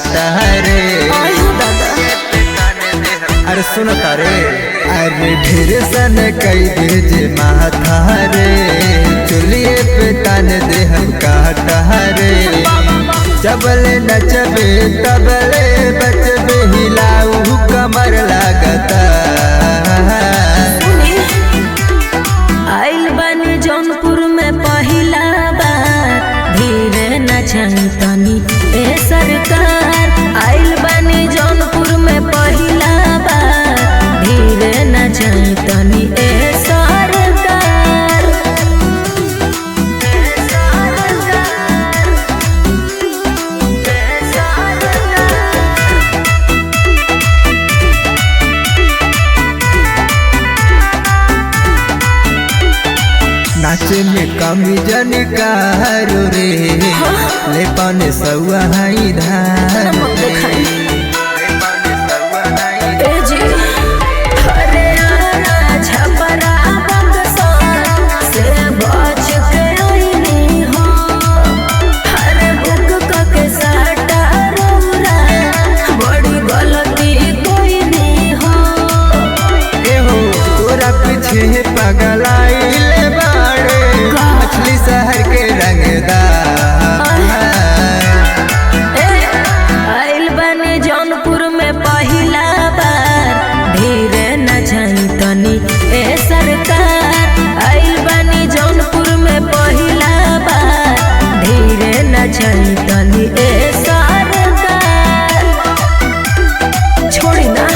काटा रे। अरे सुन तारे अरे ढेर सन कई भेजे माथा रे, चुलिए पे तान दे हम काटा रे। जबले नचबे तबले बचबे हिलाऊ कमर लागता। आइल बनी जौनपुर में पहिला बार, धीरे नचन तनी ए सरकार। आइल बनी जौनपुर में पहिला बार, धीरे नचन तनी ए सरकार। नाचे में कमी जनकारो रे, ले पाने सौआ हाई धार रे। पीछे पगलाइले बाड़े मछली शहर के रंगदार। आइल बने जौनपुर में पहिला बार, धीरे नचन तनी ए सरकार। आइल बनी जौनपुर में पहिला बार, धीरे नचन तनी ए सरकार। छोड़ी ना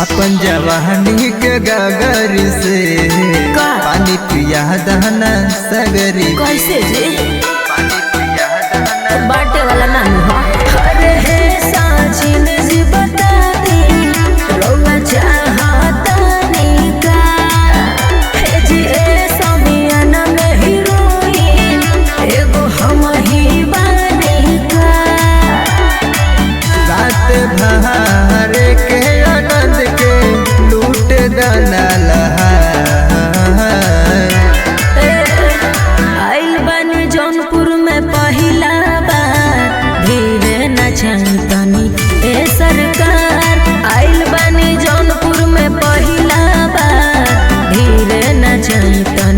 अपन जवानी के गगर से पानी पिया दहना सगरी। कैसे जी पानी पिया दहना बाटे वाला नाम हो। अरे हे साचिन जी बता दी रौआ चाहता नहीं का। हे जी ए समियाना में हीरोइन एगो हम ही बानी का। रात भर के आनंद के लूट दाना लहा। आइल बनी जौनपुर में पहिला बार, धीरे नचन तनी ए सरकार। आइल बनी जौनपुर में पहिला बार, धीरे नचन तनी।